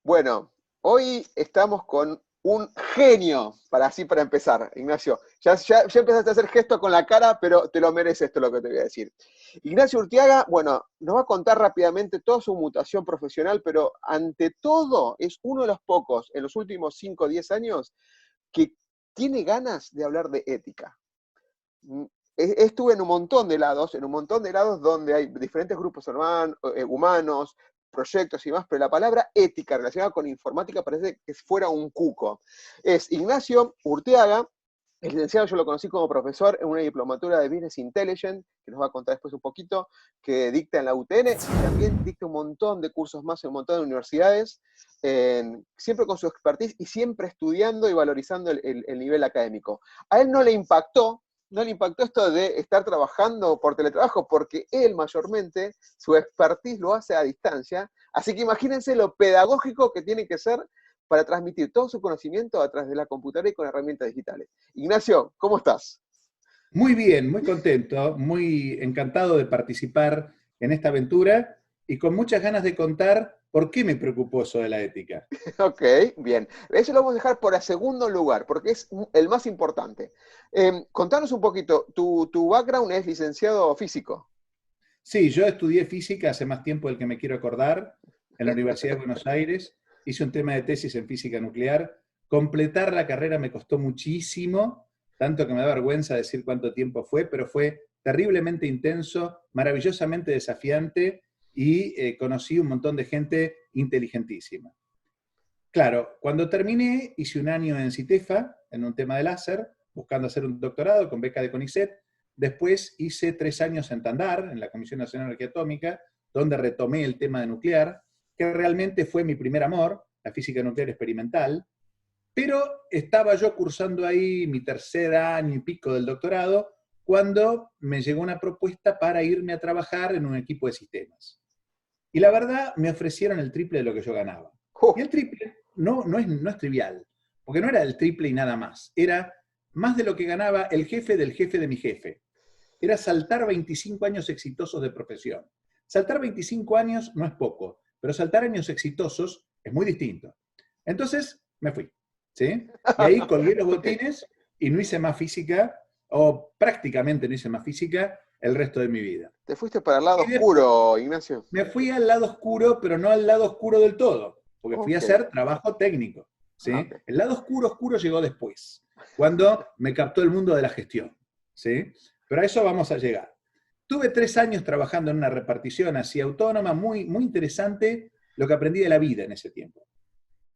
Bueno, hoy estamos con un genio, para empezar, Ignacio. Ya empezaste a hacer gesto con la cara, pero te lo mereces esto lo que te voy a decir. Ignacio Urtiaga, bueno, nos va a contar rápidamente toda su mutación profesional, pero ante todo es uno de los pocos en los últimos 5 o 10 años que tiene ganas de hablar de ética. Mm, Estuve en un montón de lados donde hay diferentes grupos humanos, proyectos y más, pero la palabra ética relacionada con informática parece que fuera un cuco. Es Ignacio Urteaga, el licenciado yo lo conocí como profesor en una diplomatura de Business Intelligence, que nos va a contar después un poquito, que dicta en la UTN y también dicta un montón de cursos más en un montón de universidades, siempre con su expertise y siempre estudiando y valorizando el nivel académico. A él no le impactó esto de estar trabajando por teletrabajo, porque él mayormente su expertise lo hace a distancia. Así que imagínense lo pedagógico que tiene que ser para transmitir todo su conocimiento a través de la computadora y con herramientas digitales. Ignacio, ¿cómo estás? Muy bien, muy contento, muy encantado de participar en esta aventura y con muchas ganas de contar por qué me preocupó eso de la ética. Ok, bien. Eso lo vamos a dejar por a segundo lugar, porque es el más importante. Contanos un poquito, tu background es licenciado físico. Sí, yo estudié física hace más tiempo del que me quiero acordar en la Universidad de Buenos Aires. Hice un tema de tesis en física nuclear. Completar la carrera me costó muchísimo, tanto que me da vergüenza decir cuánto tiempo fue, pero fue terriblemente intenso, maravillosamente desafiante y conocí un montón de gente inteligentísima. Claro, cuando terminé hice un año en CITEFA, en un tema de láser, buscando hacer un doctorado con beca de CONICET. Después hice 3 años en Tandar, en la Comisión Nacional de Energía Atómica, donde retomé el tema de nuclear, que realmente fue mi primer amor, la física nuclear experimental. Pero estaba yo cursando ahí mi tercer año y pico del doctorado, cuando me llegó una propuesta para irme a trabajar en un equipo de sistemas. Y la verdad, me ofrecieron el triple de lo que yo ganaba. Y el triple no es trivial, porque no era el triple y nada más. Era más de lo que ganaba el jefe del jefe de mi jefe. Era saltar 25 años exitosos de profesión. Saltar 25 años no es poco, pero saltar años exitosos es muy distinto. Entonces, me fui. ¿Sí? Y ahí colgué los Ok, botines y no hice más física, o prácticamente no hice más física el resto de mi vida. te fuiste para el lado Y después, oscuro, Ignacio. me fui al lado oscuro, pero no al lado oscuro del todo, porque fui a Ok, hacer trabajo técnico. ¿Sí? ok. El lado oscuro, oscuro llegó después, cuando me captó el mundo de la gestión. ¿Sí? Pero a eso vamos a llegar. Tuve 3 años trabajando en una repartición así autónoma, muy, muy interesante, lo que aprendí de la vida en ese tiempo.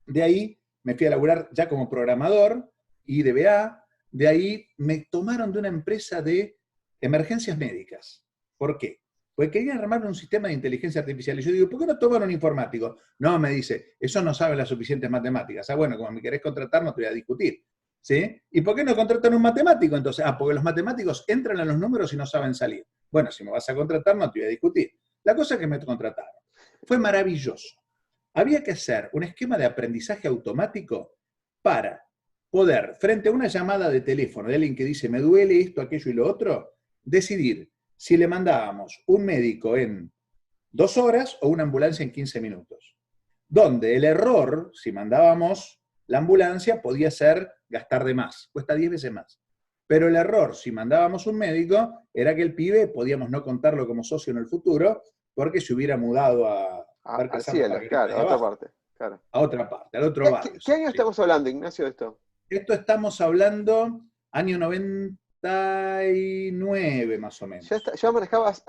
De ahí me fui a laburar ya como programador y DBA. De ahí me tomaron de una empresa de emergencias médicas. ¿Por qué? Porque querían armar un sistema de inteligencia artificial. Y yo digo, ¿por qué no toman un informático? No, me dice, eso no sabe las suficientes matemáticas. Ah, bueno, como me querés contratar, no te voy a discutir. ¿Sí? ¿Y por qué no contratan un matemático entonces? Ah, porque los matemáticos entran en los números y no saben salir. Bueno, si me vas a contratar, no te voy a discutir. La cosa es que me contrataron. Fue maravilloso. Había que hacer un esquema de aprendizaje automático para poder, frente a una llamada de teléfono de alguien que dice me duele esto, aquello y lo otro, decidir si le mandábamos un médico en 2 horas o una ambulancia en 15 minutos. Donde el error, si mandábamos la ambulancia, podía ser gastar de más, cuesta 10 veces más. Pero el error, si mandábamos un médico, era que el pibe podíamos no contarlo como socio en el futuro porque se hubiera mudado a ver Al casar las cielo, margaritas claro, de a otra abajo, parte. Claro. a otra parte, al otro barrio. ¿Qué año ¿Sí? estamos hablando, Ignacio, de esto? Esto estamos hablando año 99 más o menos. ¿Ya manejabas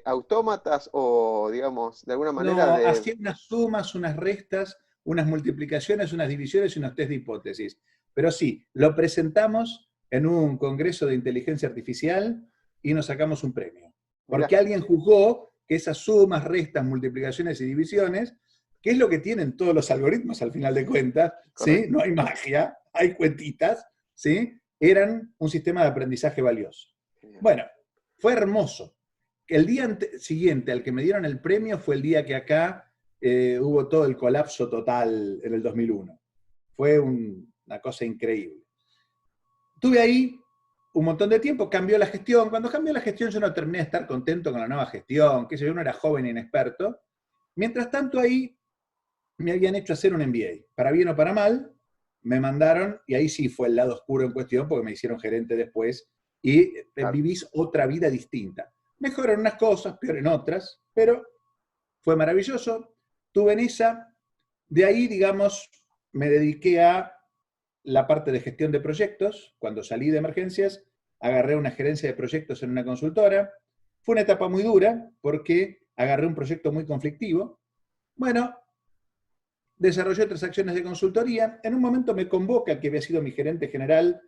autómatas o, digamos, de alguna manera No, de... hacía unas sumas, unas restas, unas multiplicaciones, unas divisiones y unos test de hipótesis. Pero sí, lo presentamos en un congreso de inteligencia artificial y nos sacamos un premio. Mirá, Porque alguien juzgó que esas sumas, restas, multiplicaciones y divisiones, que es lo que tienen todos los algoritmos al final de cuentas, ¿sí? correcto. No hay magia, hay cuentitas, ¿sí? Eran un sistema de aprendizaje valioso. Genial. Bueno, fue hermoso. El día siguiente al que me dieron el premio fue el día que acá hubo todo el colapso total en el 2001. Fue una cosa increíble. Estuve ahí un montón de tiempo, cambió la gestión. Cuando cambió la gestión yo no terminé de estar contento con la nueva gestión, que yo no era joven e inexperto. Mientras tanto ahí me habían hecho hacer un MBA. Para bien o para mal, me mandaron, y ahí sí fue el lado oscuro en cuestión, porque me hicieron gerente después, y Claro. vivís otra vida distinta. Mejor en unas cosas, peor en otras, pero fue maravilloso. Tuve en esa, de ahí, digamos, me dediqué a la parte de gestión de proyectos. Cuando salí de emergencias, agarré una gerencia de proyectos en una consultora. Fue una etapa muy dura porque agarré un proyecto muy conflictivo. Bueno, desarrollé otras acciones de consultoría. En un momento me convoca, que había sido mi gerente general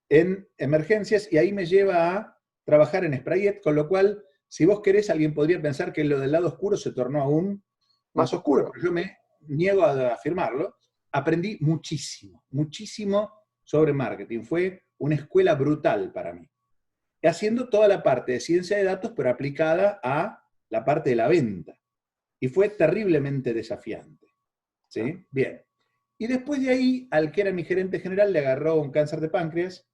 en emergencias, y ahí me lleva a trabajar en Sprayet, con lo cual, si vos querés, alguien podría pensar que lo del lado oscuro se tornó aún Más más oscuro, oscuro. pero yo me niego a afirmarlo. Aprendí muchísimo, muchísimo sobre marketing. Fue una escuela brutal para mí. Haciendo toda la parte de ciencia de datos, pero aplicada a la parte de la venta. Y fue terriblemente desafiante. Claro. ¿Sí? Bien. Y después de ahí, al que era mi gerente general, le agarró un cáncer de páncreas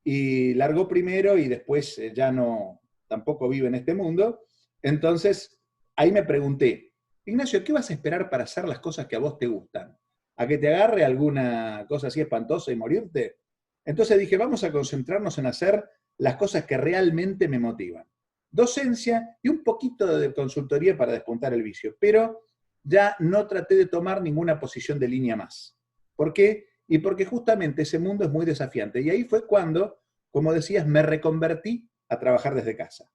y largó primero y después ya no, tampoco vive en este mundo. Entonces, ahí me pregunté, Ignacio, ¿qué vas a esperar para hacer las cosas que a vos te gustan? ¿A que te agarre alguna cosa así espantosa y morirte? Entonces dije, vamos a concentrarnos en hacer las cosas que realmente me motivan. Docencia y un poquito de consultoría para despuntar el vicio, pero ya no traté de tomar ninguna posición de línea más. ¿Por qué? Y porque justamente ese mundo es muy desafiante. Y ahí fue cuando, como decías, me reconvertí a trabajar desde casa.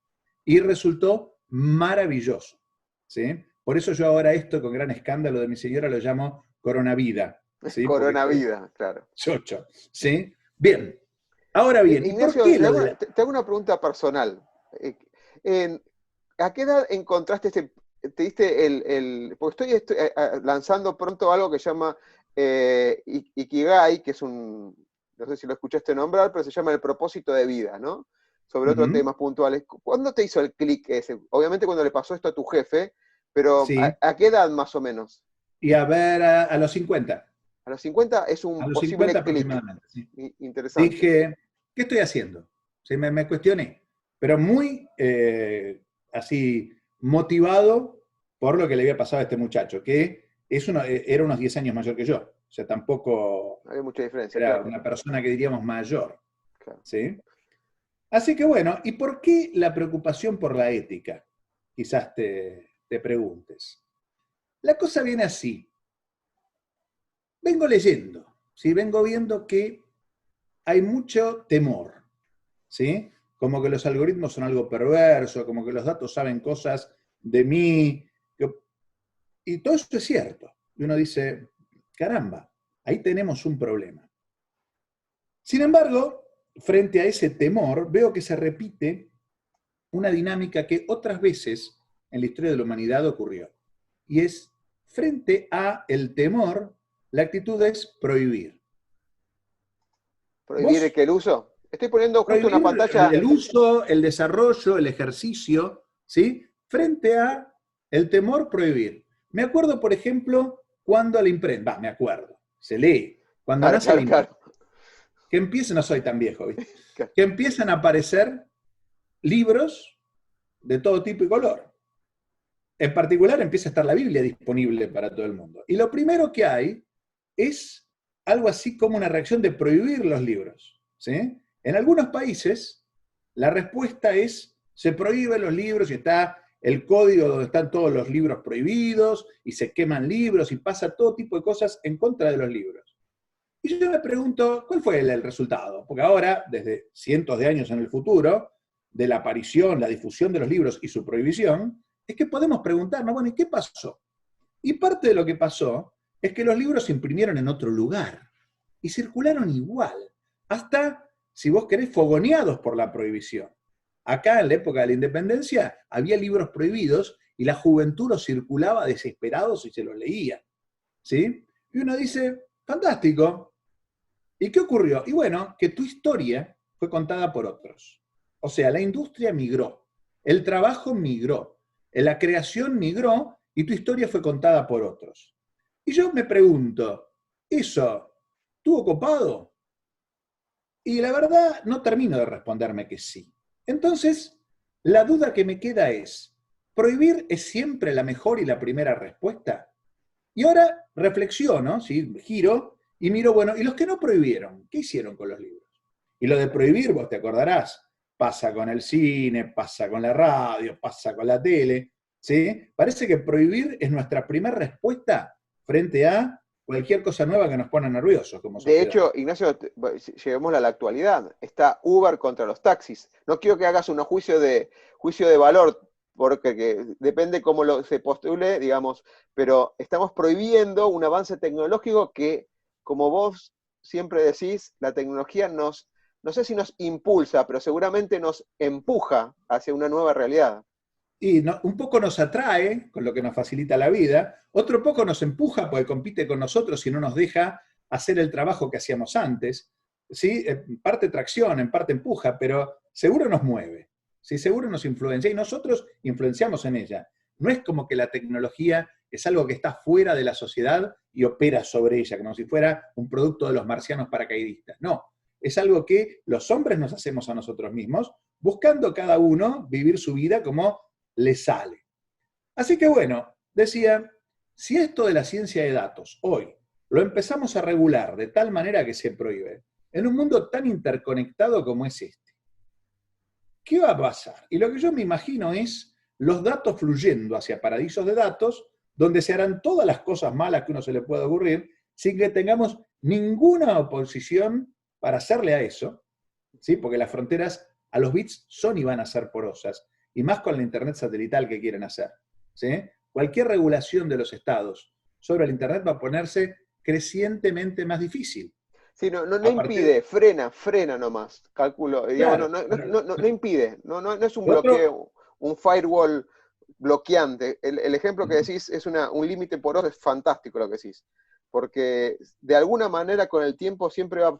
Y resultó maravilloso. ¿Sí? Por eso yo ahora esto, con gran escándalo de mi señora, lo llamo coronavida. ¿Sí? Porque fue Coronavirus, claro. chocho. ¿Sí? Bien. Ahora bien, ¿y por Ignacio, qué lo de la... te hago una pregunta personal. Eh, en- ¿A qué edad encontraste te diste porque estoy lanzando pronto algo que se llama Ikigai, que es no sé si lo escuchaste nombrar, pero se llama el propósito de vida, ¿no? Sobre otros Ujú. temas puntuales. ¿Cuándo te hizo el clic ese? Obviamente cuando le pasó esto a tu jefe, pero Sí. ¿a qué edad más o menos? Y a ver, a los 50. A los 50 es A un los 50 posible clic. aproximadamente. Sí. Interesante. Dije, ¿qué estoy haciendo? Sí, me cuestioné, pero muy así motivado por lo que le había pasado a este muchacho, que era unos 10 años mayor que yo. O sea, tampoco Hay mucha diferencia, era claro. una persona que diríamos mayor. Claro. ¿Sí? Así que bueno, ¿y por qué la preocupación por la ética? Quizás te preguntes. La cosa viene así. Vengo leyendo, ¿sí? Vengo viendo que hay mucho temor, ¿sí? Como que los algoritmos son algo perverso, como que los datos saben cosas de mí, y todo eso es cierto. Y uno dice, caramba, ahí tenemos un problema. Sin embargo, frente a ese temor, veo que se repite una dinámica que otras veces en la historia de la humanidad ocurrió. Y es, frente a el temor, la actitud es prohibir. ¿Prohibir Vos que el uso? Estoy poniendo justo una prohibir pantalla. el uso, el desarrollo, el ejercicio, ¿sí? Frente a el temor prohibir. Me acuerdo, por ejemplo, cuando la imprenta, me acuerdo, se lee, cuando Claro, nace la claro, imprenta, claro. que empiezan, no soy tan viejo, ¿viste? Claro. Que empiezan a aparecer libros de todo tipo y color. En particular empieza a estar la Biblia disponible para todo el mundo. Y lo primero que hay es algo así como una reacción de prohibir los libros. ¿Sí? En algunos países la respuesta es, se prohíben los libros y está el código donde están todos los libros prohibidos y se queman libros y pasa todo tipo de cosas en contra de los libros. Y yo me pregunto, ¿cuál fue el resultado? Porque ahora, desde cientos de años en el futuro, de la aparición, la difusión de los libros y su prohibición, es que podemos preguntarnos, bueno, ¿y qué pasó? Y parte de lo que pasó es que los libros se imprimieron en otro lugar y circularon igual, hasta, si vos querés, fogoneados por la prohibición. Acá, en la época de la independencia, había libros prohibidos y la juventud los circulaba desesperados y se los leía. ¿Sí? Y uno dice, fantástico. ¿Y qué ocurrió? Y bueno, que tu historia fue contada por otros. O sea, la industria migró, el trabajo migró, la creación migró y tu historia fue contada por otros. Y yo me pregunto, ¿eso tuvo copado? Y la verdad no termino de responderme que sí. Entonces, la duda que me queda es, ¿prohibir es siempre la mejor y la primera respuesta? Y ahora reflexiono, ¿sí? Giro y miro, bueno, ¿y los que no prohibieron? ¿Qué hicieron con los libros? Y lo de prohibir, vos te acordarás, pasa con el cine, pasa con la radio, pasa con la tele, ¿sí? Parece que prohibir es nuestra primera respuesta frente a cualquier cosa nueva que nos pone nerviosos como De sociedad. hecho, Ignacio, llevémosla a la actualidad. Está Uber contra los taxis. No quiero que hagas un juicio de valor, porque depende cómo se postule, digamos, pero estamos prohibiendo un avance tecnológico que, como vos siempre decís, la tecnología no sé si nos impulsa, pero seguramente nos empuja hacia una nueva realidad. Y un poco nos atrae, con lo que nos facilita la vida, otro poco nos empuja porque compite con nosotros y no nos deja hacer el trabajo que hacíamos antes. ¿Sí? En parte tracción, en parte empuja, pero seguro nos mueve, ¿sí? Seguro nos influencia y nosotros influenciamos en ella. No es como que la tecnología es algo que está fuera de la sociedad y opera sobre ella, como si fuera un producto de los marcianos paracaidistas. No, es algo que los hombres nos hacemos a nosotros mismos, buscando cada uno vivir su vida como le sale. Así que bueno, decía, si esto de la ciencia de datos hoy lo empezamos a regular de tal manera que se prohíbe, en un mundo tan interconectado como es este, ¿qué va a pasar? Y lo que yo me imagino es los datos fluyendo hacia paraísos de datos, donde se harán todas las cosas malas que uno se le pueda ocurrir, sin que tengamos ninguna oposición para hacerle a eso, ¿sí? Porque las fronteras a los bits son y van a ser porosas, y más con la Internet satelital que quieren hacer. ¿Sí? Cualquier regulación de los estados sobre el Internet va a ponerse crecientemente más difícil. Sí, no A partir, impide, frena nomás, calculo. Digamos, claro, no impide, no es un lo otro, bloqueo, un firewall bloqueante. El ejemplo que decís es un límite poroso, es fantástico lo que decís. Porque de alguna manera con el tiempo siempre va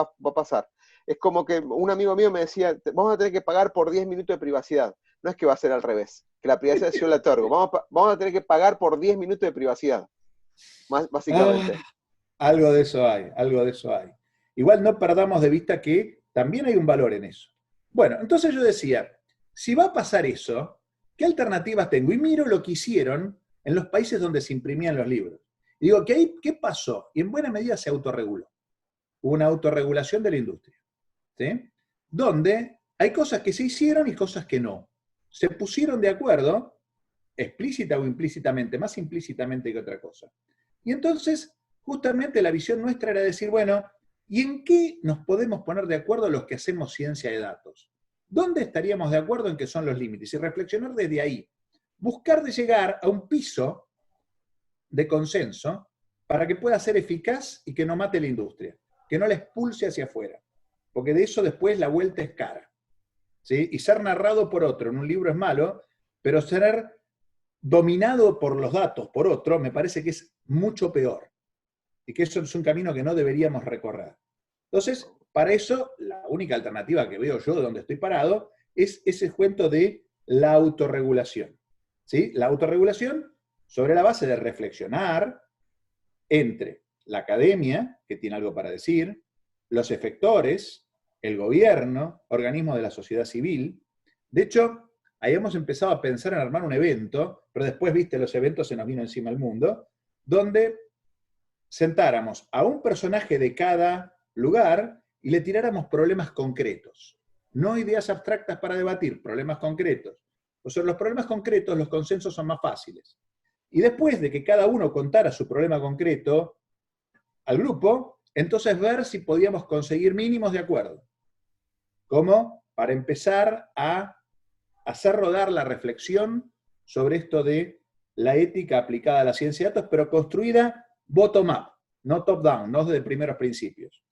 a pasar. Es como que un amigo mío me decía, vamos a tener que pagar por 10 minutos de privacidad. No es que va a ser al revés, que la privacidad yo la otorgo. Vamos a tener que pagar por 10 minutos de privacidad, ah, básicamente. algo de eso hay, algo de eso hay. Igual no perdamos de vista que también hay un valor en eso. Bueno, entonces yo decía, si va a pasar eso, ¿qué alternativas tengo? Y miro lo que hicieron en los países donde se imprimían los libros. Y digo, ¿qué pasó? Y en buena medida se autorreguló. Hubo una autorregulación de la industria, ¿sí? Donde hay cosas que se hicieron y cosas que no. Se pusieron de acuerdo, explícita o implícitamente, más implícitamente que otra cosa. Y entonces, justamente la visión nuestra era decir, bueno, ¿y en qué nos podemos poner de acuerdo los que hacemos ciencia de datos? ¿Dónde estaríamos de acuerdo en qué son los límites? Y reflexionar desde ahí. Buscar de llegar a un piso de consenso para que pueda ser eficaz y que no mate la industria, que no la expulse hacia afuera, porque de eso después la vuelta es cara. ¿Sí? Y ser narrado por otro en un libro es malo, pero ser dominado por los datos por otro me parece que es mucho peor y que eso es un camino que no deberíamos recorrer. Entonces, para eso, la única alternativa que veo yo de donde estoy parado es ese cuento de la autorregulación. ¿Sí? La autorregulación sobre la base de reflexionar entre la academia, que tiene algo para decir, los efectores, el gobierno, organismos de la sociedad civil. De hecho, ahí hemos empezado a pensar en armar un evento, pero después, viste, los eventos se nos vino encima el mundo, donde sentáramos a un personaje de cada lugar y le tiráramos problemas concretos. No ideas abstractas para debatir, problemas concretos. O sea, los problemas concretos, los consensos son más fáciles. Y después de que cada uno contara su problema concreto al grupo, entonces ver si podíamos conseguir mínimos de acuerdo. Como para empezar a hacer rodar la reflexión sobre esto de la ética aplicada a la ciencia de datos, pero construida bottom-up, no top-down, no desde primeros principios.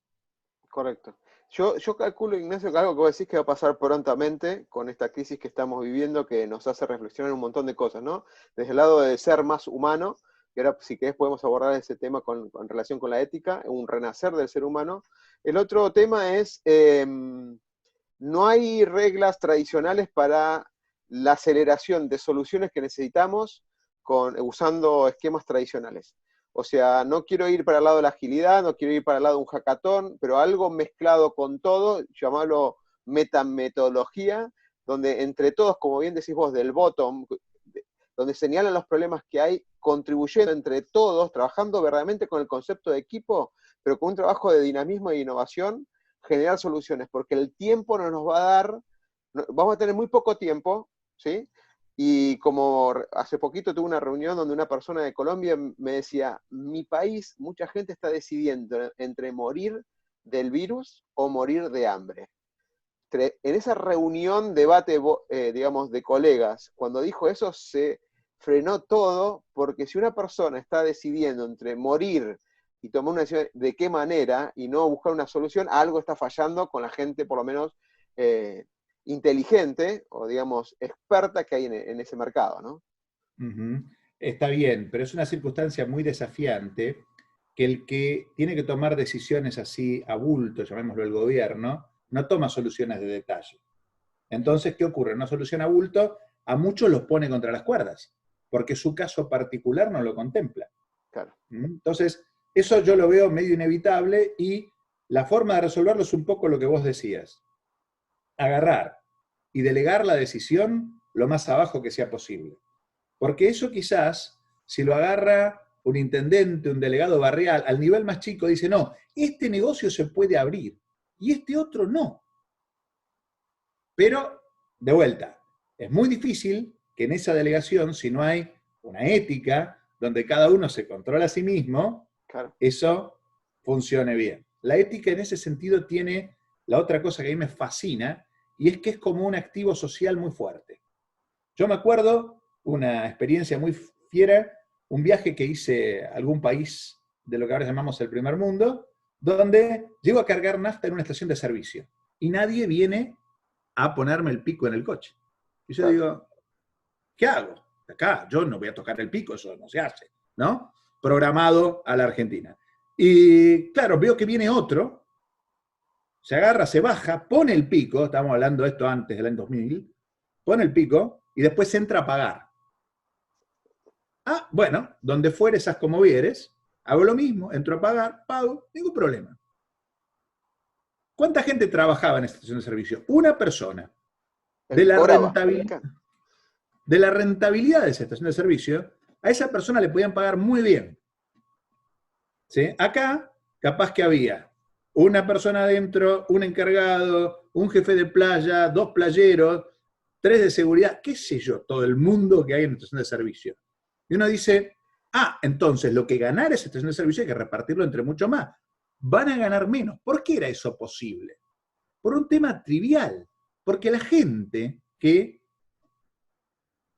Correcto. Yo calculo, Ignacio, que algo que vos decís que va a pasar prontamente con esta crisis que estamos viviendo, que nos hace reflexionar un montón de cosas, ¿no? Desde el lado de ser más humano, que ahora si querés podemos abordar ese tema con relación con la ética, un renacer del ser humano. El otro tema es, no hay reglas tradicionales para la aceleración de soluciones que necesitamos usando esquemas tradicionales. O sea, no quiero ir para el lado de la agilidad, no quiero ir para el lado de un hackathon, pero algo mezclado con todo, llamarlo metametodología, donde entre todos, como bien decís vos, del bottom, donde señalan los problemas que hay, contribuyendo entre todos, trabajando verdaderamente con el concepto de equipo, pero con un trabajo de dinamismo e innovación, generar soluciones, porque el tiempo no nos va a dar, vamos a tener muy poco tiempo, ¿sí? Y como hace poquito tuve una reunión donde una persona de Colombia me decía, mi país, mucha gente está decidiendo entre morir del virus o morir de hambre. En esa reunión, debate, digamos, de colegas, cuando dijo eso se frenó todo, porque si una persona está decidiendo entre morir y tomar una decisión de qué manera y no buscar una solución, algo está fallando con la gente, por lo menos, inteligente o, digamos, experta que hay en ese mercado, ¿no? Está bien, pero es una circunstancia muy desafiante que el que tiene que tomar decisiones así a bulto, llamémoslo el gobierno, no toma soluciones de detalle. Entonces, ¿qué ocurre? Una solución a bulto a muchos los pone contra las cuerdas, porque su caso particular no lo contempla. Claro. Entonces, eso yo lo veo medio inevitable y la forma de resolverlo es un poco lo que vos decías. Agarrar y delegar la decisión lo más abajo que sea posible. Porque eso quizás, si lo agarra un intendente, un delegado barrial, al nivel más chico, dice, no, este negocio se puede abrir y este otro no. Pero, de vuelta, es muy difícil que en esa delegación, si no hay una ética donde cada uno se controla a sí mismo, Claro. eso funcione bien. La ética en ese sentido tiene la otra cosa que a mí me fascina, y es que es como un activo social muy fuerte. Yo me acuerdo una experiencia muy fiera, un viaje que hice a algún país de lo que ahora llamamos el primer mundo, donde llego a cargar nafta en una estación de servicio y nadie viene a ponerme el pico en el coche. Y yo digo, ¿qué hago? Acá, yo no voy a tocar el pico, eso no se hace, ¿no? Programado a la Argentina. Y claro, veo que viene otro, se agarra, se baja, pone el pico, estamos hablando de esto antes del año 2000, pone el pico y después entra a pagar. Ah, bueno, donde fueres, haz como vieres, hago lo mismo, entro a pagar, pago, ningún problema. ¿Cuánta gente trabajaba en esta estación de servicio? Una persona. El que cobraba. De la rentabilidad de esa estación de servicio, a esa persona le podían pagar muy bien. ¿Sí? Acá, capaz que había una persona adentro, un encargado, un jefe de playa, 2 playeros, 3 de seguridad, qué sé yo, todo el mundo que hay en la estación de servicio. Y uno dice, ah, entonces lo que ganar esa estación de servicio hay que repartirlo entre mucho más. Van a ganar menos. ¿Por qué era eso posible? Por un tema trivial. Porque la gente que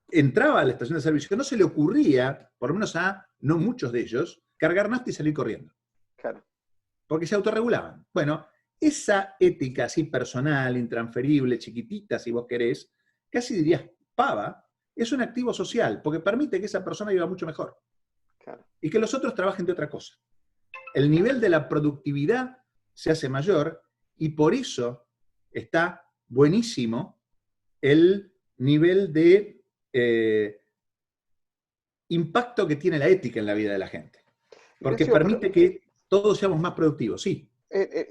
entraba a la estación de servicio no se le ocurría, por lo menos a no muchos de ellos, cargar nafta y salir corriendo. Claro. Porque se autorregulaban. Bueno, esa ética así personal, intransferible, chiquitita, si vos querés, casi dirías pava, es un activo social, porque permite que esa persona viva mucho mejor. Claro. Y que los otros trabajen de otra cosa. El nivel de la productividad se hace mayor y por eso está buenísimo el nivel de impacto que tiene la ética en la vida de la gente. Porque Ignacio, permite que todos seamos más productivos, sí.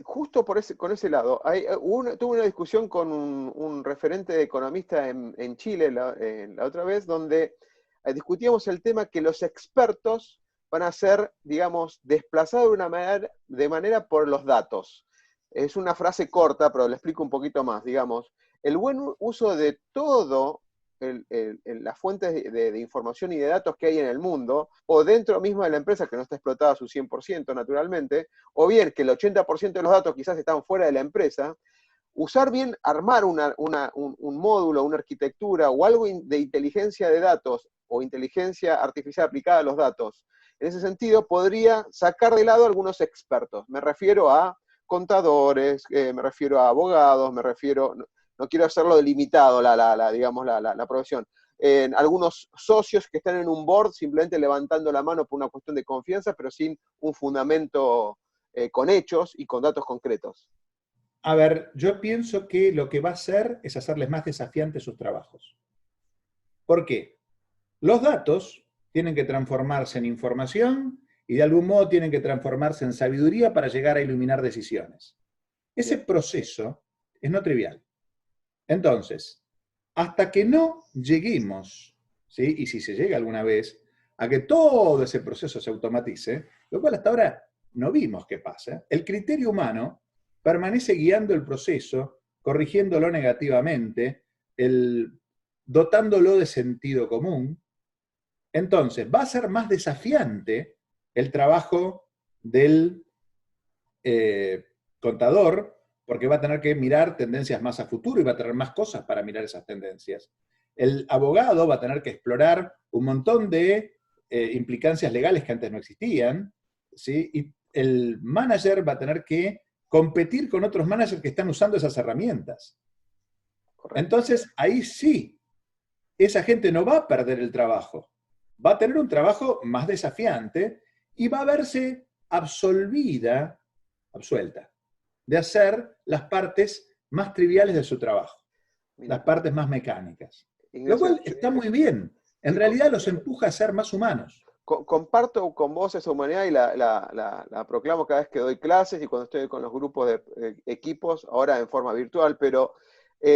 Justo con ese lado, tuve una discusión con un referente economista en Chile la otra vez, donde discutíamos el tema que los expertos van a ser, digamos, desplazados de manera por los datos. Es una frase corta, pero le explico un poquito más, digamos. El buen uso de todo las fuentes de información y de datos que hay en el mundo, o dentro mismo de la empresa que no está explotada a su 100% naturalmente, o bien que el 80% de los datos quizás están fuera de la empresa, usar bien, armar un módulo, una arquitectura o algo de inteligencia de datos o inteligencia artificial aplicada a los datos, en ese sentido podría sacar de lado a algunos expertos. Me refiero a contadores, me refiero a abogados, me refiero... No quiero hacerlo delimitado, la profesión. Algunos socios que están en un board simplemente levantando la mano por una cuestión de confianza, pero sin un fundamento con hechos y con datos concretos. A ver, yo pienso que lo que va a hacer es hacerles más desafiantes sus trabajos. ¿Por qué? Los datos tienen que transformarse en información y de algún modo tienen que transformarse en sabiduría para llegar a iluminar decisiones. Ese proceso es no trivial. Entonces, hasta que no lleguemos ¿sí? Y si se llega alguna vez a que todo ese proceso se automatice, lo cual hasta ahora no vimos que pasa, el criterio humano permanece guiando el proceso, corrigiéndolo negativamente, dotándolo de sentido común. Entonces, va a ser más desafiante el trabajo del contador, porque va a tener que mirar tendencias más a futuro y va a tener más cosas para mirar esas tendencias. El abogado va a tener que explorar un montón de implicancias legales que antes no existían, ¿sí? Y el manager va a tener que competir con otros managers que están usando esas herramientas. Correcto. Entonces, ahí sí, esa gente no va a perder el trabajo, va a tener un trabajo más desafiante y va a verse absuelta de hacer las partes más triviales de su trabajo, las partes más mecánicas. Ignacio, lo cual está muy bien. En realidad los empuja a ser más humanos. Comparto con vos esa humanidad y la proclamo cada vez que doy clases y cuando estoy con los grupos de equipos, ahora en forma virtual, pero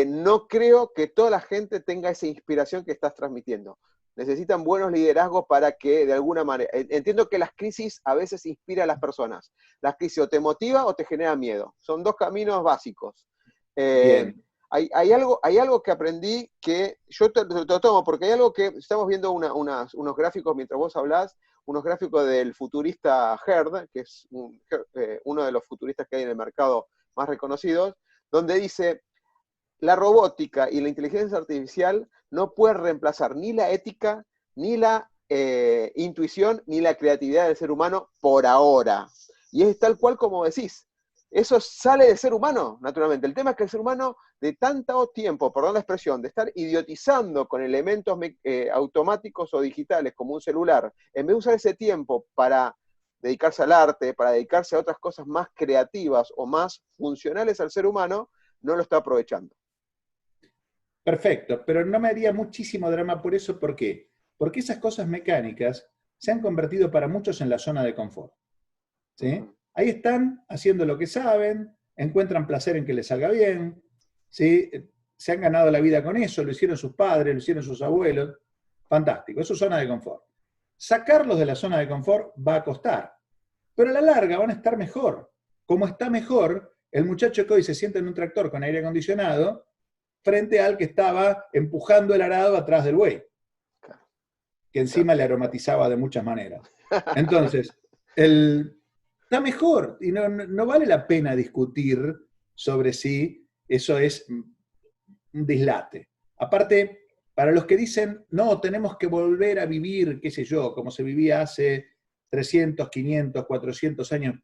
no creo que toda la gente tenga esa inspiración que estás transmitiendo. Necesitan buenos liderazgos para que de alguna manera... Entiendo que las crisis a veces inspiran a las personas. Las crisis o te motiva o te genera miedo. Son dos caminos básicos. Hay algo que aprendí que yo te lo tomo, porque hay algo que estamos viendo unos gráficos mientras vos hablás, unos gráficos del futurista Herd, que es uno de los futuristas que hay en el mercado más reconocidos, donde dice, la robótica y la inteligencia artificial no pueden reemplazar ni la ética, ni la intuición, ni la creatividad del ser humano por ahora. Y es tal cual como decís. Eso sale del ser humano, naturalmente. El tema es que el ser humano, de tanto tiempo, perdón la expresión, de estar idiotizando con elementos automáticos o digitales como un celular, en vez de usar ese tiempo para dedicarse al arte, para dedicarse a otras cosas más creativas o más funcionales al ser humano, no lo está aprovechando. Perfecto, pero no me haría muchísimo drama por eso. ¿Por qué? Porque esas cosas mecánicas se han convertido para muchos en la zona de confort. ¿Sí? Ahí están haciendo lo que saben, encuentran placer en que les salga bien, ¿sí? Se han ganado la vida con eso, lo hicieron sus padres, lo hicieron sus abuelos. Fantástico, eso es zona de confort. Sacarlos de la zona de confort va a costar, pero a la larga van a estar mejor. Como está mejor el muchacho que hoy se sienta en un tractor con aire acondicionado frente al que estaba empujando el arado atrás del buey, que encima le aromatizaba de muchas maneras. Entonces, está mejor y no vale la pena discutir sobre si eso es un dislate. Aparte, para los que dicen, no, tenemos que volver a vivir, qué sé yo, como se vivía hace 300, 500, 400 años,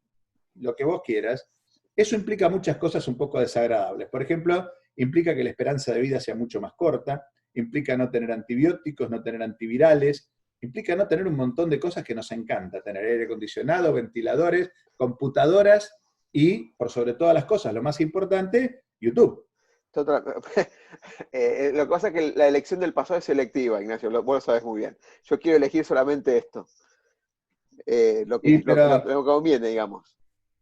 lo que vos quieras, eso implica muchas cosas un poco desagradables. Por ejemplo, implica que la esperanza de vida sea mucho más corta, implica no tener antibióticos, no tener antivirales, implica no tener un montón de cosas que nos encanta, tener aire acondicionado, ventiladores, computadoras y, por sobre todas las cosas, lo más importante, YouTube. Lo que pasa es que la elección del pasado es selectiva, Ignacio, vos lo sabes muy bien. Yo quiero elegir solamente esto, lo que conviene, digamos.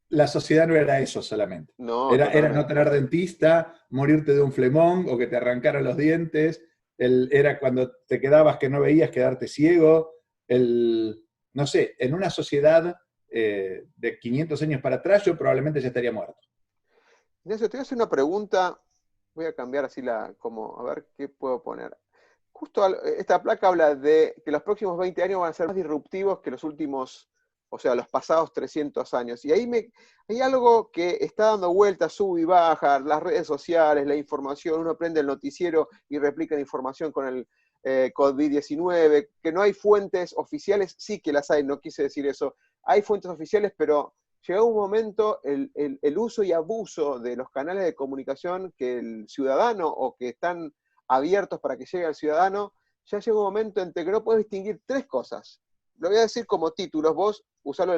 La sociedad no era eso solamente. No, era no tener dentista, morirte de un flemón o que te arrancaran los dientes. Era cuando te quedabas que no veías, quedarte ciego. No sé, en una sociedad de 500 años para atrás, yo probablemente ya estaría muerto. Ignacio, te voy a hacer una pregunta. Voy a cambiar así a ver qué puedo poner. Justo esta placa habla de que los próximos 20 años van a ser más disruptivos que los últimos, o sea, los pasados 300 años. Y ahí hay algo que está dando vueltas, sube y baja, las redes sociales, la información, uno prende el noticiero y replica la información con el COVID-19, que no hay fuentes oficiales, sí que las hay, no quise decir eso, hay fuentes oficiales, pero llegó un momento el uso y abuso de los canales de comunicación que el ciudadano o que están abiertos para que llegue al ciudadano, ya llega un momento en que no puedes distinguir tres cosas. Lo voy a decir como títulos, vos usalo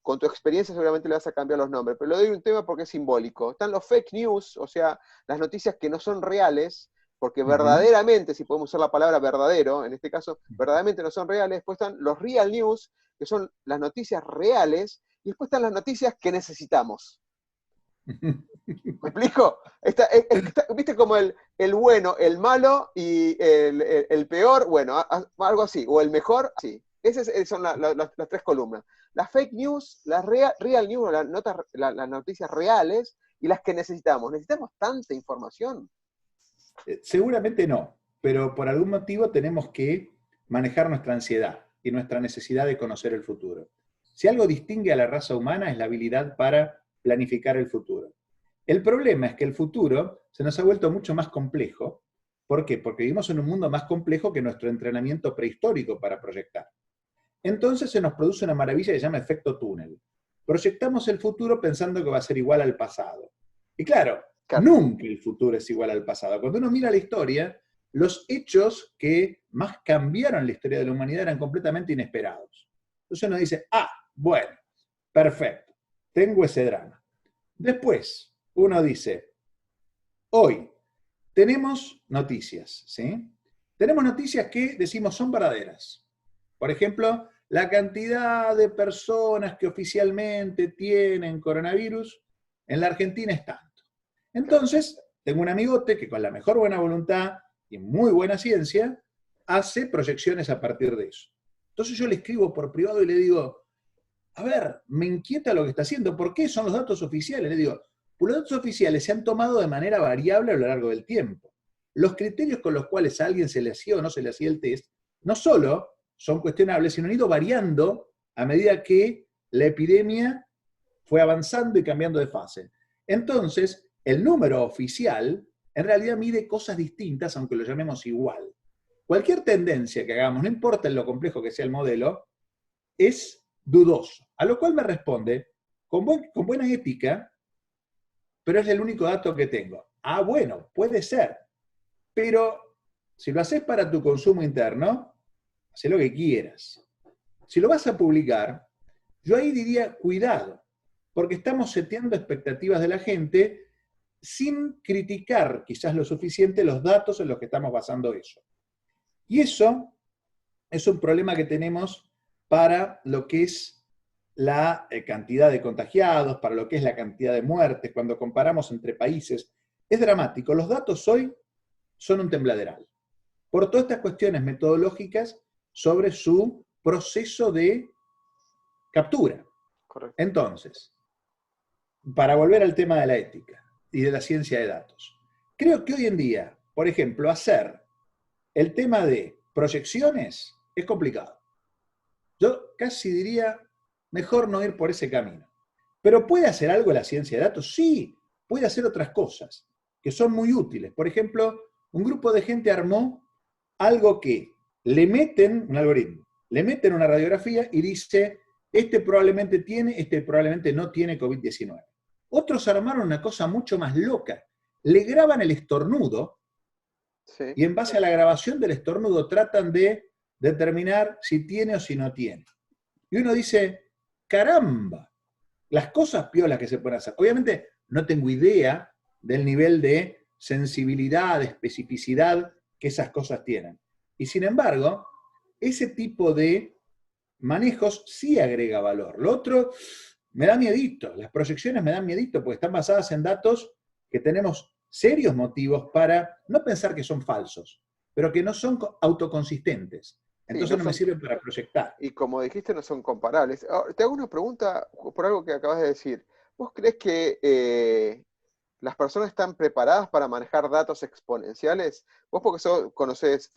con tu experiencia seguramente le vas a cambiar los nombres, pero le doy un tema porque es simbólico. Están los fake news, o sea, las noticias que no son reales, porque verdaderamente, si podemos usar la palabra verdadero, en este caso, verdaderamente no son reales. Después están los real news, que son las noticias reales, y después están las noticias que necesitamos. ¿Me explico? ¿Viste como el bueno, el malo y el peor? Bueno, algo así. O el mejor, sí. Esas son las tres columnas. Las fake news, las real news, las noticias reales y las que necesitamos. ¿Necesitamos tanta información? Seguramente no, pero por algún motivo tenemos que manejar nuestra ansiedad y nuestra necesidad de conocer el futuro. Si algo distingue a la raza humana es la habilidad para planificar el futuro. El problema es que el futuro se nos ha vuelto mucho más complejo. ¿Por qué? Porque vivimos en un mundo más complejo que nuestro entrenamiento prehistórico para proyectar. Entonces se nos produce una maravilla que se llama efecto túnel. Proyectamos el futuro pensando que va a ser igual al pasado. Y claro, Claro. nunca el futuro es igual al pasado. Cuando uno mira la historia, los hechos que más cambiaron la historia de la humanidad eran completamente inesperados. Entonces uno dice, bueno, perfecto, tengo ese drama. Después, uno dice, hoy tenemos noticias, ¿sí? Tenemos noticias que decimos son verdaderas. Por ejemplo, la cantidad de personas que oficialmente tienen coronavirus en la Argentina es tanto. Entonces, tengo un amigote que con la mejor buena voluntad y muy buena ciencia hace proyecciones a partir de eso. Entonces yo le escribo por privado y le digo, a ver, me inquieta lo que está haciendo, ¿por qué son los datos oficiales? Le digo, pues los datos oficiales se han tomado de manera variable a lo largo del tiempo. Los criterios con los cuales a alguien se le hacía o no se le hacía el test, no solo son cuestionables, sino han ido variando a medida que la epidemia fue avanzando y cambiando de fase. Entonces, el número oficial en realidad mide cosas distintas, aunque lo llamemos igual. Cualquier tendencia que hagamos, no importa en lo complejo que sea el modelo, es dudoso. A lo cual me responde, con buena ética, pero es el único dato que tengo. Bueno, puede ser. Pero si lo haces para tu consumo interno, haz lo que quieras. Si lo vas a publicar, yo ahí diría, cuidado, porque estamos seteando expectativas de la gente sin criticar quizás lo suficiente los datos en los que estamos basando eso. Y eso es un problema que tenemos para lo que es la cantidad de contagiados, para lo que es la cantidad de muertes, cuando comparamos entre países. Es dramático. Los datos hoy son un tembladeral. Por todas estas cuestiones metodológicas sobre su proceso de captura. Correcto. Entonces, para volver al tema de la ética y de la ciencia de datos, creo que hoy en día, por ejemplo, hacer el tema de proyecciones es complicado. Yo casi diría, mejor no ir por ese camino. ¿Pero puede hacer algo la ciencia de datos? Sí, puede hacer otras cosas que son muy útiles. Por ejemplo, un grupo de gente armó algo que le meten, un algoritmo, le meten una radiografía y dice, este probablemente tiene, este probablemente no tiene COVID-19. Otros armaron una cosa mucho más loca. Le graban el estornudo Sí. y en base a la grabación del estornudo tratan de determinar si tiene o si no tiene. Y uno dice, caramba, las cosas piolas que se pueden hacer. Obviamente no tengo idea del nivel de sensibilidad, de especificidad que esas cosas tienen. Y sin embargo, ese tipo de manejos sí agrega valor. Lo otro me da miedito, las proyecciones me dan miedito porque están basadas en datos que tenemos serios motivos para no pensar que son falsos, pero que no son autoconsistentes. Sí, Entonces no me sirven para proyectar. y como dijiste, no son comparables. Ahora, te hago una pregunta por algo que acabas de decir. ¿Vos crees que las personas están preparadas para manejar datos exponenciales? Vos porque conocés,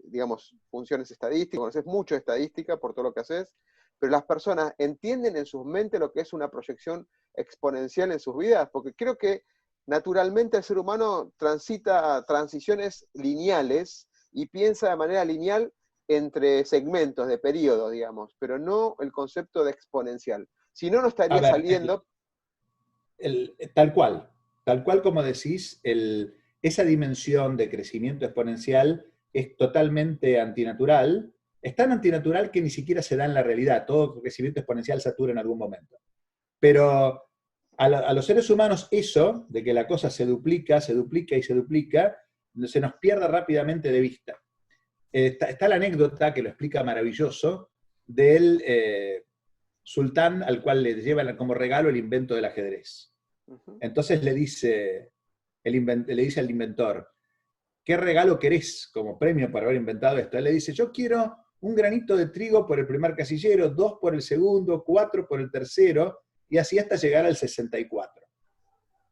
digamos, funciones estadísticas, conocés mucho de estadística por todo lo que haces, pero las personas entienden en sus mentes lo que es una proyección exponencial en sus vidas, porque creo que naturalmente el ser humano transita transiciones lineales y piensa de manera lineal entre segmentos de periodos, digamos, pero no el concepto de exponencial. Si no, no A estaría ver, saliendo. tal cual como decís, esa dimensión de crecimiento exponencial es totalmente antinatural. Es tan antinatural que ni siquiera se da en la realidad. Todo crecimiento exponencial satura en algún momento. Pero a los seres humanos eso, de que la cosa se duplica y se duplica, se nos pierde rápidamente de vista. Está la anécdota que lo explica maravilloso del sultán al cual le llevan como regalo el invento del ajedrez. Ujú. Entonces le dice, le dice al inventor, ¿qué regalo querés como premio por haber inventado esto? Él le dice, yo quiero un granito de trigo por el primer casillero, 2 por el segundo, 4 por el tercero, y así hasta llegar al 64.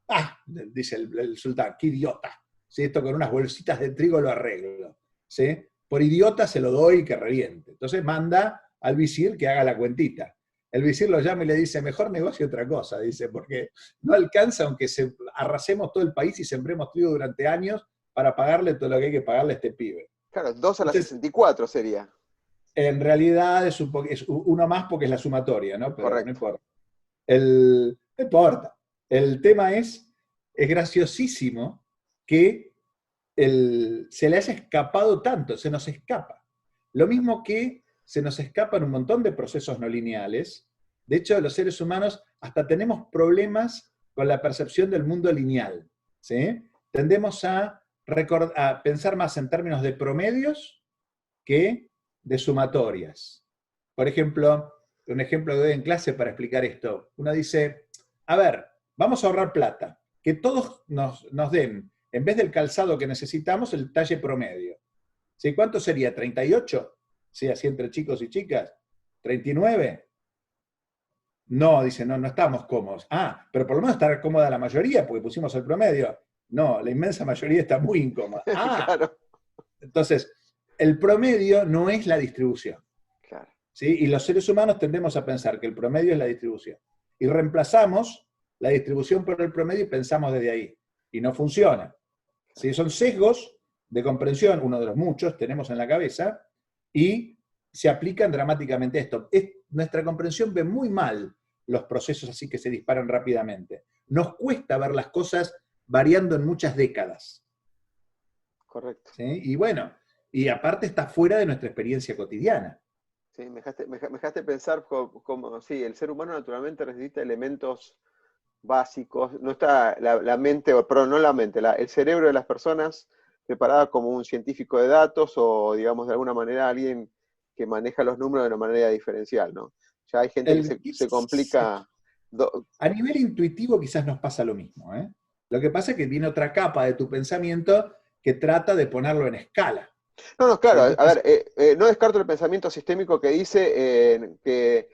Ah, dice el sultán, qué idiota. ¿Sí? Esto con unas bolsitas de trigo lo arreglo. ¿Sí? Por idiota se lo doy y que reviente. Entonces manda al visir que haga la cuentita. El visir lo llama y le dice, mejor negocio otra cosa, dice, porque no alcanza aunque arrasemos todo el país y sembremos trigo durante años para pagarle todo lo que hay que pagarle a este pibe. Claro, 2 a la Entonces, 64 sería. en realidad es uno más porque es la sumatoria, ¿no? Pero no Correcto. importa. No importa. El tema es graciosísimo que se le haya escapado tanto, se nos escapa. Lo mismo que se nos escapan un montón de procesos no lineales. De hecho, los seres humanos hasta tenemos problemas con la percepción del mundo lineal. ¿Sí? Tendemos a pensar más en términos de promedios que de sumatorias. Por ejemplo, un ejemplo que doy en clase para explicar esto. Uno dice, a ver, vamos a ahorrar plata, que todos nos den, en vez del calzado que necesitamos, el talle promedio. ¿Sí? ¿Cuánto sería? ¿38? ¿Sí? Así entre chicos y chicas. ¿39? No, dice, no, no estamos cómodos. Ah, pero por lo menos está cómoda la mayoría, porque pusimos el promedio. No, la inmensa mayoría está muy incómoda. Ah, Claro, entonces, el promedio no es la distribución. claro. ¿Sí? Y los seres humanos tendemos a pensar que el promedio es la distribución. Y reemplazamos la distribución por el promedio y pensamos desde ahí. Y no funciona. ¿Sí? Son sesgos de comprensión, uno de los muchos tenemos en la cabeza, y se aplican dramáticamente a esto. Nuestra comprensión ve muy mal los procesos así que se disparan rápidamente. Nos cuesta ver las cosas variando en muchas décadas. Correcto. ¿Sí? Y bueno, y aparte está fuera de nuestra experiencia cotidiana. Sí, me dejaste pensar como, sí, el ser humano naturalmente necesita elementos básicos. No está la mente, perdón, no la mente, el cerebro de las personas preparada como un científico de datos o, digamos, de alguna manera alguien que maneja los números de una manera diferencial, ¿no? Ya hay gente que se complica. A nivel intuitivo quizás nos pasa lo mismo, ¿eh? Lo que pasa es que viene otra capa de tu pensamiento que trata de ponerlo en escala. No, no, ¿Sí? claro, a Entonces, ver, no descarto el pensamiento sistémico que dice que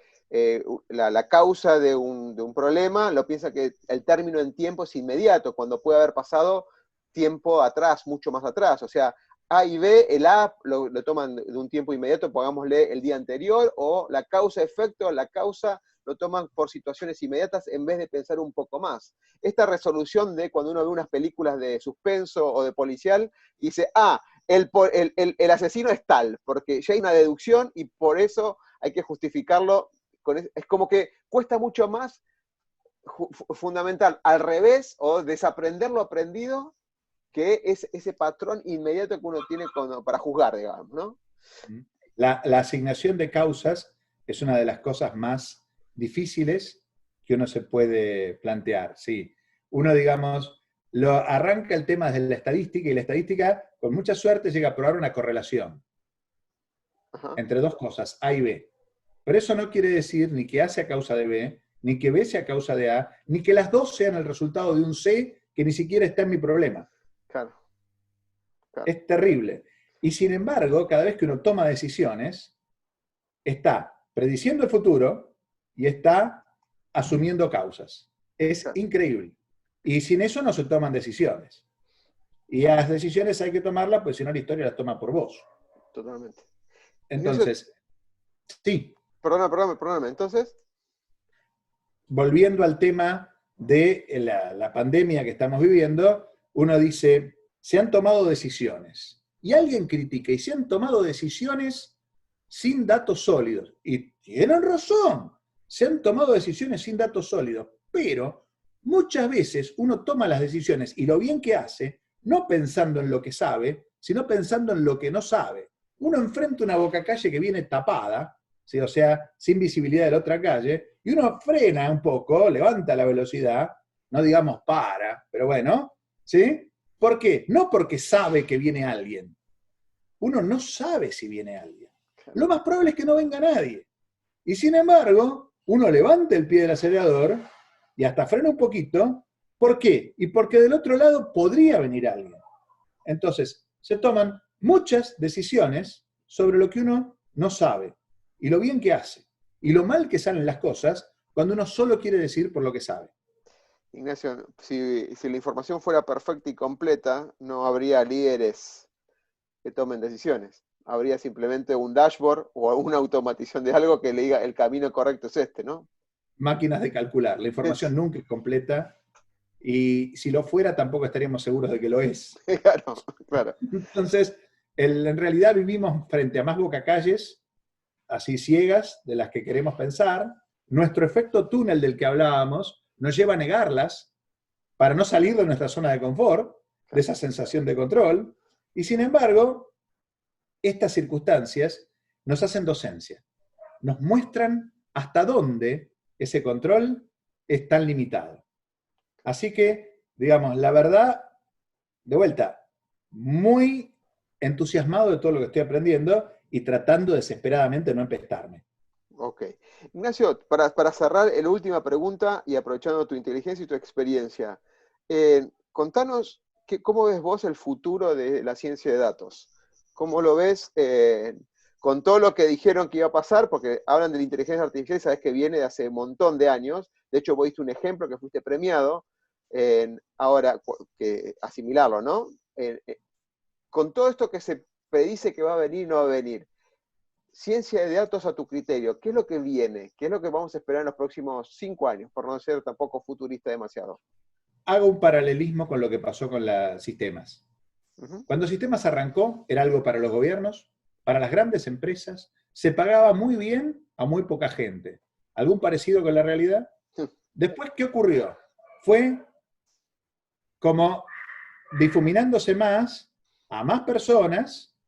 la causa de un problema lo piensa que el término en tiempo es inmediato, cuando puede haber pasado tiempo atrás, mucho más atrás. O sea, A y B, el A lo toman de un tiempo inmediato, pongámosle el día anterior, o la causa-efecto, la causa lo toman por situaciones inmediatas en vez de pensar un poco más. Esta resolución de cuando uno ve unas películas de suspenso o de policial, dice, el asesino es tal, porque ya hay una deducción y por eso hay que justificarlo. Es como que cuesta mucho más fundamental al revés o desaprender lo aprendido que es ese patrón inmediato que uno tiene para juzgar, digamos, ¿no? la asignación de causas es una de las cosas más difíciles que uno se puede plantear. Sí. Uno, digamos, arranca el tema desde la estadística y la estadística, con mucha suerte, llega a probar una correlación Ajá. entre dos cosas, A y B. Pero eso no quiere decir ni que A sea causa de B, ni que B sea causa de A, ni que las dos sean el resultado de un C que ni siquiera está en mi problema. Claro, claro. Es terrible. Y sin embargo, cada vez que uno toma decisiones, está prediciendo el futuro y está asumiendo causas. Es Claro. increíble. Y sin eso no se toman decisiones. Y las decisiones hay que tomarlas, pues si no la historia las toma por vos. Totalmente. Ignacio, Entonces, sí, perdóname. Entonces, volviendo al tema de la pandemia que estamos viviendo, uno dice, se han tomado decisiones. Y alguien critica, y se han tomado decisiones sin datos sólidos. Y tienen razón, se han tomado decisiones sin datos sólidos, pero muchas veces uno toma las decisiones y lo bien que hace, no pensando en lo que sabe, sino pensando en lo que no sabe. Uno enfrenta una bocacalle que viene tapada, ¿sí? O sea, sin visibilidad de la otra calle, y uno frena un poco, levanta la velocidad, no digamos para, pero bueno, ¿sí? ¿Por qué? No porque sabe que viene alguien. Uno no sabe si viene alguien. Lo más probable es que no venga nadie. Y sin embargo, uno levanta el pie del acelerador y hasta frena un poquito ¿Por qué? Y porque del otro lado podría venir alguien. Entonces, se toman muchas decisiones sobre lo que uno no sabe, y lo bien que hace, y lo mal que salen las cosas cuando uno solo quiere decir por lo que sabe. Ignacio, si la información fuera perfecta y completa, no habría líderes que tomen decisiones. Habría simplemente un dashboard o una automatización de algo que le diga el camino correcto es este, ¿no? Máquinas de calcular. La información nunca es completa, y si lo fuera tampoco estaríamos seguros de que lo es. Claro, claro. Entonces, en realidad vivimos frente a más bocacalles, así ciegas, de las que queremos pensar. Nuestro efecto túnel del que hablábamos nos lleva a negarlas para no salir de nuestra zona de confort, de esa sensación de control, y sin embargo, estas circunstancias nos hacen docencia, nos muestran hasta dónde ese control es tan limitado. Así que, digamos, la verdad, de vuelta, muy entusiasmado de todo lo que estoy aprendiendo y tratando desesperadamente de no empestarme. Ok. Ignacio, para cerrar, la última pregunta y aprovechando tu inteligencia y tu experiencia, contanos cómo ves vos el futuro de la ciencia de datos. ¿Cómo lo ves con todo lo que dijeron que iba a pasar? Porque hablan de la inteligencia artificial, sabes que viene de hace un montón de años. De hecho, vos diste un ejemplo que fuiste premiado. Ahora, que asimilarlo, ¿no? Con todo esto que se predice que va a venir, no va a venir. Ciencia de datos a tu criterio, ¿qué es lo que viene? ¿Qué es lo que vamos a esperar en los próximos 5 años? Por no ser tampoco futurista demasiado. Hago un paralelismo con lo que pasó con los sistemas. Uh-huh. Cuando sistemas arrancó, era algo para los gobiernos, para las grandes empresas, se pagaba muy bien a muy poca gente. ¿Algún parecido con la realidad? Después, ¿qué ocurrió? Fue como difuminándose más a más personas,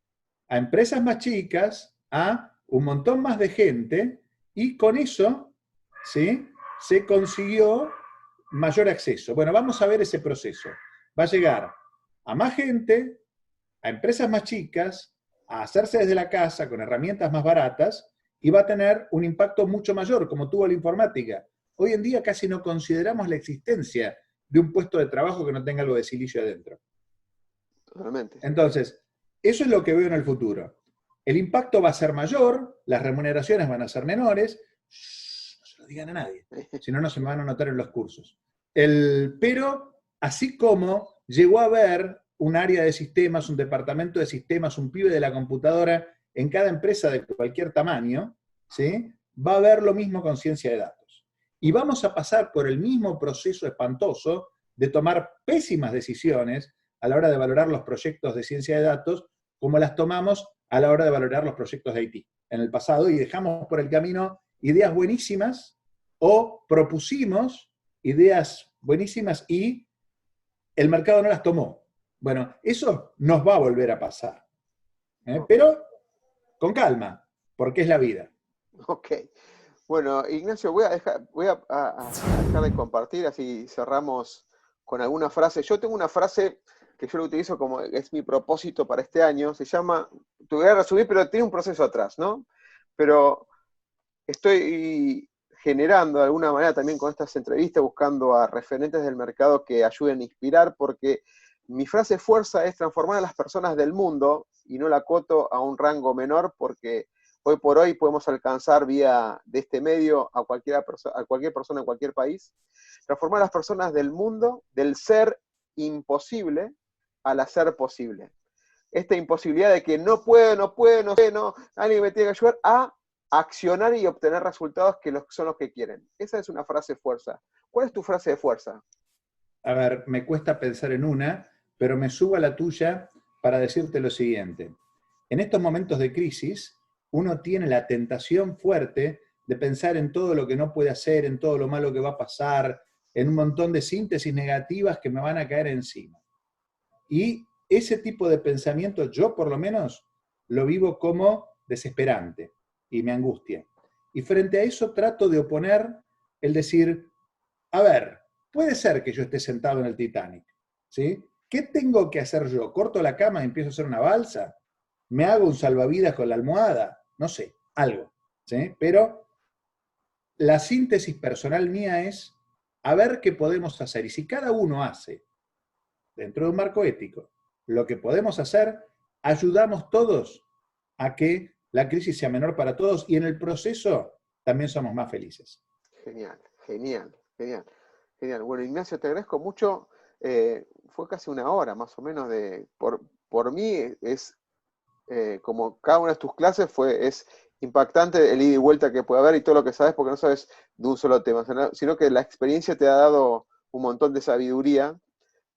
a empresas más chicas, a un montón más de gente, y con eso, ¿sí?, se consiguió mayor acceso. Bueno, vamos a ver ese proceso. Va a llegar a más gente, a empresas más chicas, a hacerse desde la casa con herramientas más baratas, y va a tener un impacto mucho mayor, como tuvo la informática. Hoy en día casi no consideramos la existencia de un puesto de trabajo que no tenga algo de silicio adentro. Totalmente. Entonces, eso es lo que veo en el futuro. El impacto va a ser mayor, las remuneraciones van a ser menores. Shh, no se lo digan a nadie, si no, no se me van a notar en los cursos. Pero, así como llegó a haber un área de sistemas, un departamento de sistemas, un pibe de la computadora en cada empresa de cualquier tamaño, ¿sí?, va a haber lo mismo con ciencia de datos. Y vamos a pasar por el mismo proceso espantoso de tomar pésimas decisiones a la hora de valorar los proyectos de ciencia de datos, como las tomamos a la hora de valorar los proyectos de IT en el pasado, y dejamos por el camino ideas buenísimas o propusimos ideas buenísimas y el mercado no las tomó. Bueno, eso nos va a volver a pasar. Pero con calma, porque es la vida. Ok. Bueno, Ignacio, voy a dejar de compartir, así cerramos con alguna frase. Yo tengo una frase que yo lo utilizo como es mi propósito para este año. Se llama, te voy a resumir, pero tiene un proceso atrás, ¿no? Pero estoy generando de alguna manera también con estas entrevistas, buscando a referentes del mercado que ayuden a inspirar, porque mi frase fuerza es transformar a las personas del mundo, y no la acoto a un rango menor, porque hoy por hoy podemos alcanzar vía de este medio a cualquier persona en cualquier país. Transformar a las personas del mundo, del ser imposible, al hacer posible. Esta imposibilidad de que no puedo, alguien me tiene que ayudar, a accionar y obtener resultados que son los que quieren. Esa es una frase de fuerza. ¿Cuál es tu frase de fuerza? A ver, me cuesta pensar en una, pero me subo a la tuya para decirte lo siguiente. En estos momentos de crisis, uno tiene la tentación fuerte de pensar en todo lo que no puede hacer, en todo lo malo que va a pasar, en un montón de síntesis negativas que me van a caer encima. Y ese tipo de pensamiento, yo por lo menos, lo vivo como desesperante y me angustia. Y frente a eso trato de oponer el decir, a ver, puede ser que yo esté sentado en el Titanic, ¿sí? ¿Qué tengo que hacer yo? ¿Corto la cama y empiezo a hacer una balsa? ¿Me hago un salvavidas con la almohada? No sé, algo, ¿sí? Pero la síntesis personal mía es, a ver qué podemos hacer. Y si cada uno hace, dentro de un marco ético, lo que podemos hacer, ayudamos todos a que la crisis sea menor para todos y en el proceso también somos más felices. Genial, genial, genial, genial. Bueno, Ignacio, te agradezco mucho. Fue casi una hora más o menos por mí es como cada una de tus clases es impactante el ida y vuelta que puede haber y todo lo que sabes, porque no sabes de un solo tema, sino que la experiencia te ha dado un montón de sabiduría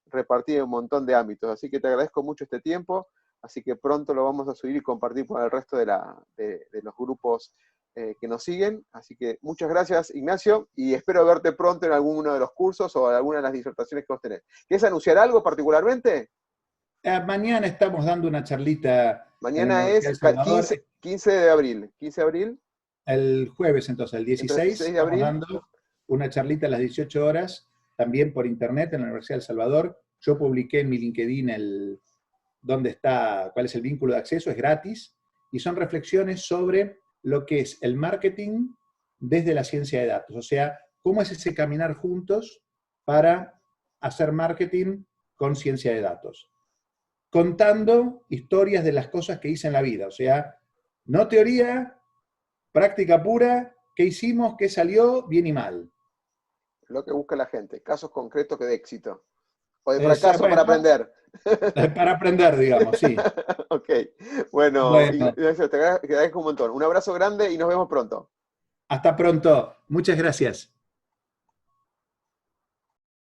repartida en un montón de ámbitos. Así que te agradezco mucho este tiempo, así que pronto lo vamos a subir y compartir con el resto de los grupos que nos siguen. Así que muchas gracias, Ignacio, y espero verte pronto en alguno de los cursos o en alguna de las disertaciones que vos tenés. ¿Quieres anunciar algo particularmente? Mañana estamos dando una charlita en la Mañana Universidad es del Salvador. 15 de abril. 15 de abril. El jueves, entonces, el Entonces, 16, 16 de estamos abril. dando una charlita a las 18 horas, también por internet en la Universidad del Salvador. Yo publiqué en mi LinkedIn dónde está, cuál es el vínculo de acceso, es gratis, y son reflexiones sobre lo que es el marketing desde la ciencia de datos. O sea, cómo es ese caminar juntos para hacer marketing con ciencia de datos. Contando historias de las cosas que hice en la vida. O sea, no teoría, práctica pura, qué hicimos, qué salió, bien y mal. Lo que busca la gente. Casos concretos que de éxito. O de O sea, fracaso para bueno, aprender. para aprender, digamos, sí. Ok. Bueno, Bueno, Ignacio, te agradezco un montón. Un abrazo grande y nos vemos pronto. hasta pronto. Muchas gracias.